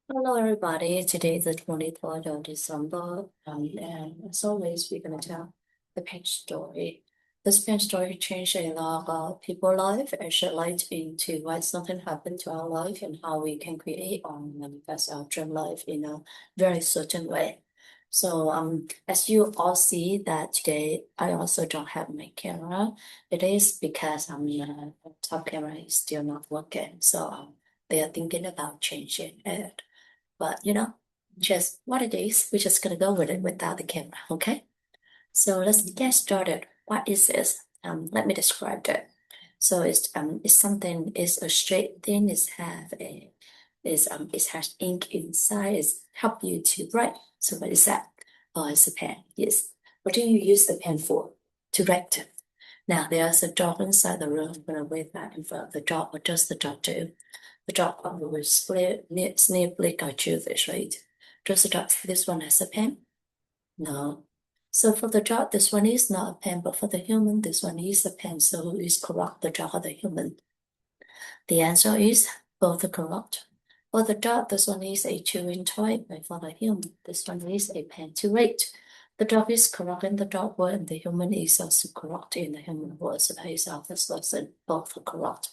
Hello, everybody. Today is the 23rd of December, and as always, we're going to tell the page story. This page story changed a lot about people's life and shed light into why something happened to our life and how we can create or manifest our dream life in a very certain way. So, as you all see that today, I also don't have my camera. It is because top camera is still not working. So, they are thinking about changing it. But just what it is, we're just gonna go with it without the camera, okay? So let's get started. What is this? Let me describe it. So it's something, it's a straight thing, it has ink inside, it's help you to write. So what is that? Oh, it's a pen, yes. What do you use the pen for? To write. Now there's a dog inside the room. I'm gonna wave that in front of the dog. What does the dog do? The dog will snip our this, right? Does the dog see this one as a pen? No. So for the dog, this one is not a pen, but for the human, this one is a pen. So who is correct, the dog or the human? The answer is both are correct. For the dog, this one is a chewing toy, but for the human, this one is a pen to write. The dog is correct in the dog word, and the human is also correct in the human word. So that is our first lesson. Both are correct.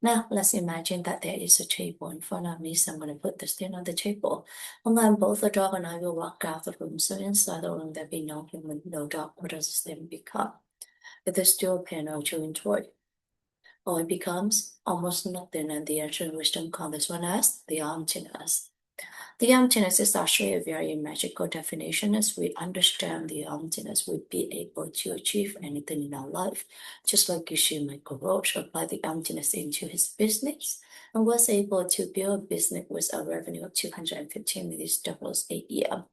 Now, let's imagine that there is a table in front of me, so I'm going to put this thing on the table. And then both the dog and I will walk out the room. So inside the room, there'll be no human, no dog. What does this thing become? It is still a pen or chewing toy. Or it becomes almost nothing, and the ancient wisdom call this one as the emptiness. The emptiness is actually a very magical definition. As we understand the emptiness, we'd be able to achieve anything in our life. Just like Geshe Michael Roach applied the emptiness into his business and was able to build a business with a revenue of $215 million a year.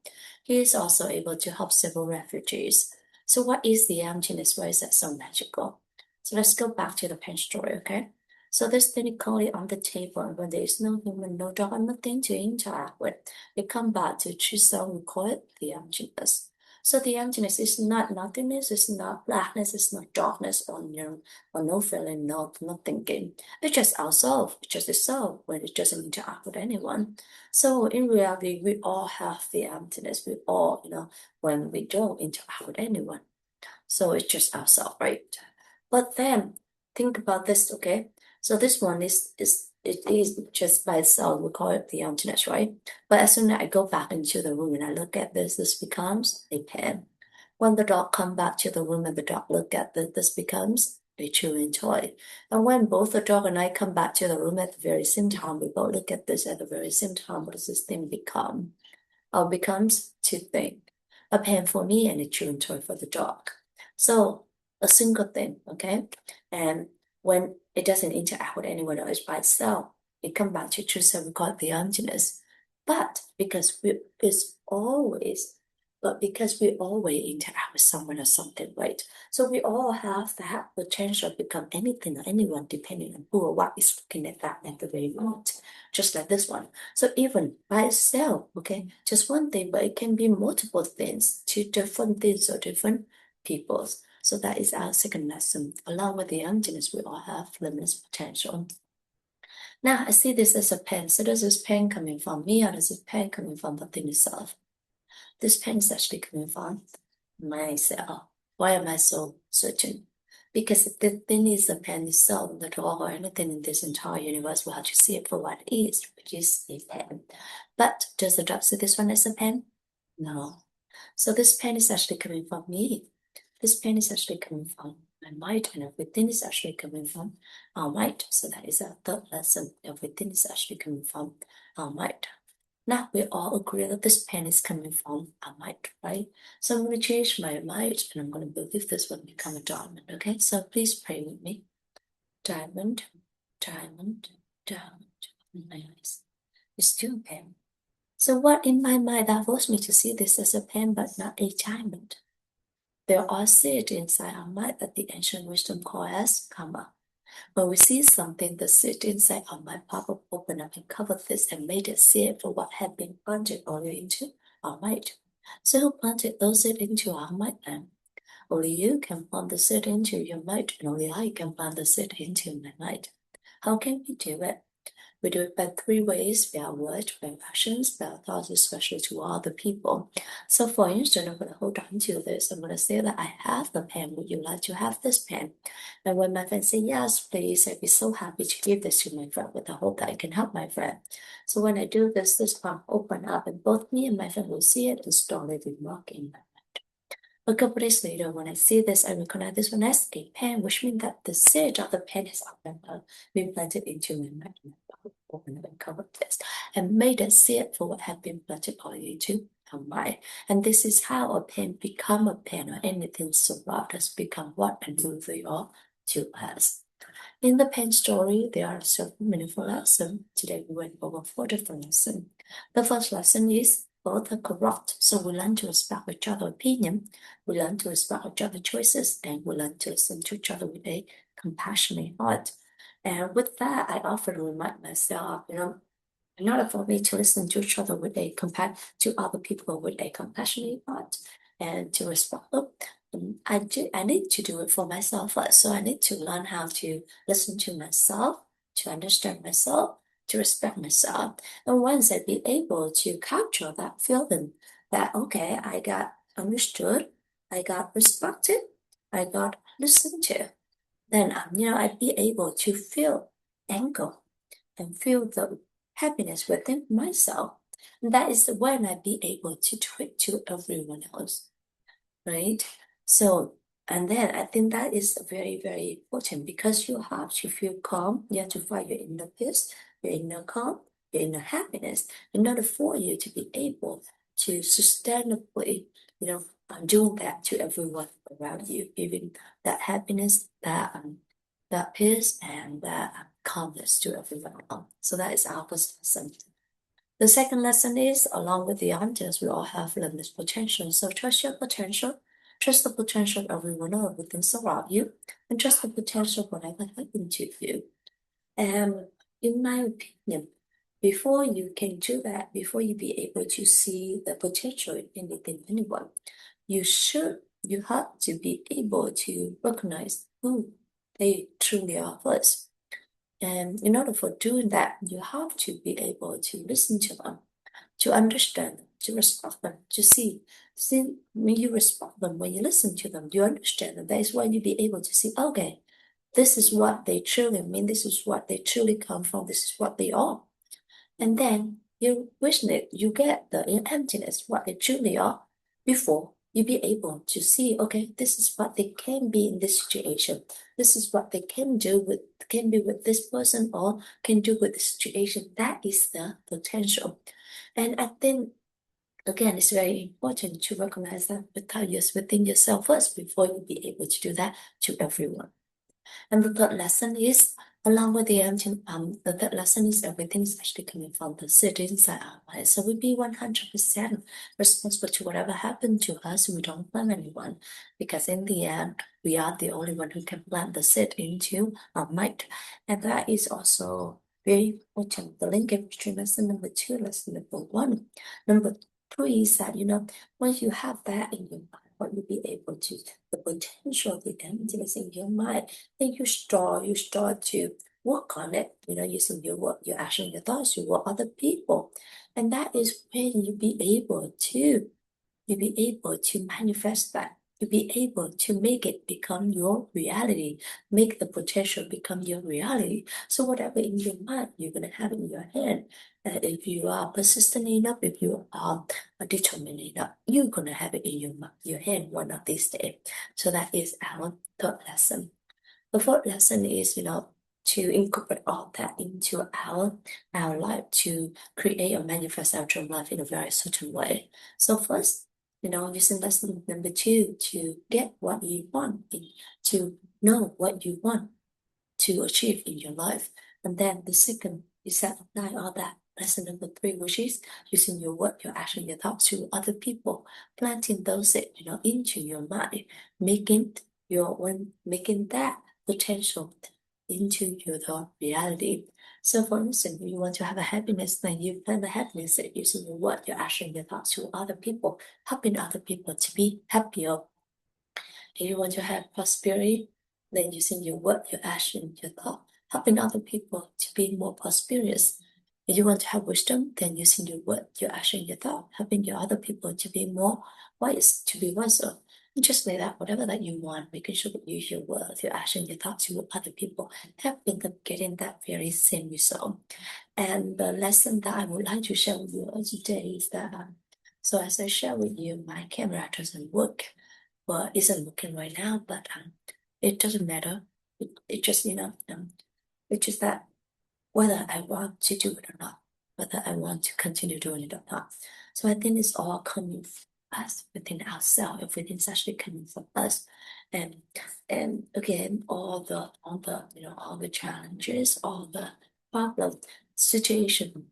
He is also able to help several refugees. So what is the emptiness? Why is that so magical? So let's go back to the pen story, okay? So this technically on the table, and when there is no human, no dog, and nothing to interact with, we come back to Chisel, we call it the emptiness. So the emptiness is not nothingness, it's not blackness, it's not darkness, or no feeling, no thinking. It's just ourselves, it's just the soul when it doesn't interact with anyone. So in reality, we all have the emptiness. We all, when we don't interact with anyone. So it's just ourselves, right? But then think about this, okay? So this one is it is just by itself, we call it the emptiness, right? But as soon as I go back into the room and I look at this becomes a pen. When the dog come back to the room and the dog look at this becomes a chewing toy. And when both the dog and I come back to the room at the very same time, we both look at this at the very same time. What does this thing become? Becomes two things. A pen for me and a chewing toy for the dog. So a single thing, okay? And when it doesn't interact with anyone else by itself, it comes back to true self, we call it the emptiness. But because we always interact with someone or something, right? So we all have that potential to become anything or anyone depending on who or what is looking at that at the very moment. Just like this one. So even by itself, okay, just one thing, but it can be multiple things, two different things or different peoples. So that is our second lesson. Along with the emptiness, we all have limitless potential. Now I see this as a pen. So does this pen coming from me or does this pen coming from the thing itself? This pen is actually coming from myself. Why am I so certain? Because the thing is the pen itself, the dog or anything in this entire universe will have to see it for what it is, which is a pen. But does the dog see this one as a pen? No. So this pen is actually coming from me. This pen is actually coming from my mind, and everything is actually coming from our mind. So that is our third lesson. Everything is actually coming from our mind. Now we all agree that this pen is coming from our mind, right? So I'm going to change my mind and I'm going to believe this will become a diamond, okay? So please pray with me. Diamond, diamond, diamond. In my eyes. It's still a pen. So what in my mind that forced me to see this as a pen but not a diamond? There are seeds inside our mind that the ancient wisdom call as karma. When we see something, the seed inside our mind pop up, open up, and cover this and made it see it for what had been planted earlier into our mind. So who planted those seeds into our mind then? Only you can plant the seed into your mind, and only I can plant the seed into my mind. How can we do it? We do it by 3 ways: by our words, by our actions, by our thoughts, especially to other people. So for instance, I'm going to hold on to this. I'm going to say that I have the pen. Would you like to have this pen? And when my friend say yes, please, I'd be so happy to give this to my friend with the hope that I can help my friend. So when I do this, this palm open up and both me and my friend will see it and start living rocking. A couple days later, when I see this, I recognize this one as a pen, which means that the seed of the pen has been planted into my mind. Open up and cover this and made a seed for what had been planted already into our mind. And this is how a pen become a pen, or anything surround us become what and who they are to us. In the pen story, there are several meaningful lessons. Today we went over 4 different lessons. The first lesson is both are corrupt, so we learn to respect each other's opinion, we learn to respect each other's choices, and we learn to listen to each other with a compassionate heart. And with that, I often remind myself, in order for me to listen to each other with a to other people with a compassionate heart and to respect them, I need to do it for myself first. So I need to learn how to listen to myself, to understand myself, to respect myself. And once I be able to capture that feeling that, okay, I got understood, I got respected, I got listened to, then, I'd be able to feel anger and feel the happiness within myself. And that is when I'd be able to do it to everyone else, right? So, and then I think that is very, very important because you have to feel calm. You have to find your inner peace, your inner calm, your inner happiness in order for you to be able to sustainably, do that to everyone around you, giving that happiness, that peace, and that calmness to everyone else. So that is our first lesson. The second lesson is, along with the answers, we all have limitless potential. So trust your potential. Trust the potential of everyone or everything around you, and trust the potential of whatever happened to you. And in my opinion, before you can do that, before you be able to see the potential in anything, anyone, you have to be able to recognize who they truly are first. And in order for doing that, you have to be able to listen to them, to understand them, to respect them, to see. See, when you respect them, when you listen to them, you understand them. That is when you be able to see, okay, this is what they truly mean, this is what they truly come from, this is what they are. And then you witness, you get the emptiness, what they truly are, before you be able to see, okay, this is what they can be in this situation. This is what they can be with this person or can do with the situation. That is the potential. And I think, again, it's very important to recognize that within yourself first before you be able to do that to everyone. And the third lesson is, along with the third lesson is everything is actually coming from the seed inside our mind. So we be 100% responsible to whatever happened to us. We don't blame anyone because in the end, we are the only one who can plant the seed into our mind. And that is also very important. The linkage between lesson number 2, lesson number 1. Number 3 is that, once you have that in your mind, what you'll be able to, the potential, the emptiness in your mind, then you start to work on it, using your work, your action, your thoughts, you work other people. And that is when you'll be able to manifest that. You'll be able to make it become your reality, make the potential become your reality. So whatever in your mind, you're gonna have in your hand. If you are persistent enough, if you are determined enough, you're gonna have it in your hand one of these days. So that is our third lesson. The fourth lesson is, to incorporate all that into our life to create or manifest our dream life in a very certain way. So first, using lesson number 2 to get what you want, to know what you want to achieve in your life. And then the second is that apply all that. Lesson number 3, which is using your work, your action, your thoughts to other people, planting those, into your mind, making that potential into your reality. So for instance, if you want to have a happiness, then you plan the happiness using your work, your action, your thoughts to other people, helping other people to be happier. If you want to have prosperity, then using your work, your action, your thought helping other people to be more prosperous. If you want to have wisdom, then using your word, your action, your thought, helping your other people to be more wise, to be wiser. And just like that, whatever that you want, making sure that you use your words, your action, your thoughts to other people, helping them getting that very same result. And the lesson that I would like to share with you today is that, so as I share with you, my camera doesn't work. Well, isn't working right now, but it doesn't matter. It just, it's just that whether I want to do it or not, whether I want to continue doing it or not. So I think it's all coming from us within ourselves. Everything's actually coming from us. And again, all the challenges, all the problem situation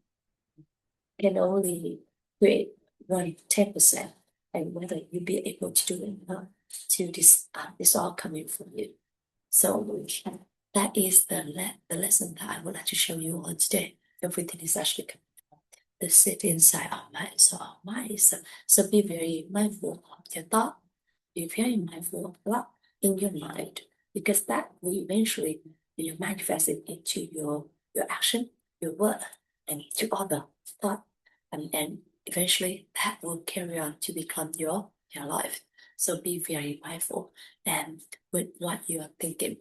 can only create 10%. And whether you be able to do it or not, to this it's all coming from you. So that is the lesson that I would like to show you all today. Everything is actually coming from the sit inside our mind. So our mind is so be very mindful of your thought. Be very mindful of what in your mind, because that will eventually manifest it into your action, your word, and to other thought, and eventually that will carry on to become your life. So be very mindful and with what you are thinking.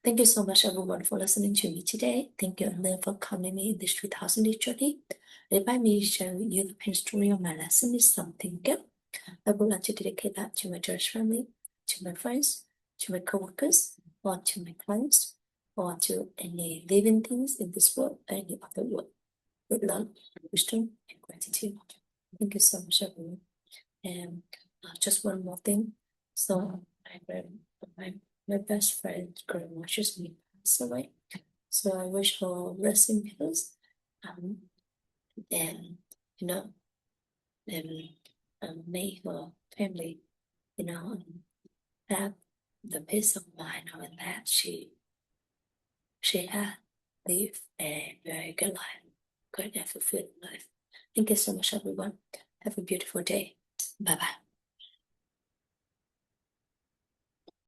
Thank you so much, everyone, for listening to me today. Thank you, Ellen, for coming me in this 3000 day journey. And by me sharing with you the pain story of my lesson is something good. I would like to dedicate that to my church family, to my friends, to my co-workers, or to my clients, or to any living things in this world or any other world. With love, wisdom, and gratitude. Thank you so much, everyone. And just one more thing. So my my best friend grandma just me passed away. So I wish her rest in peace. And you know, and may her family, have the peace of mind knowing that she had lived a very good life, good and fulfilled life. Thank you so much, everyone. Have a beautiful day. Bye bye.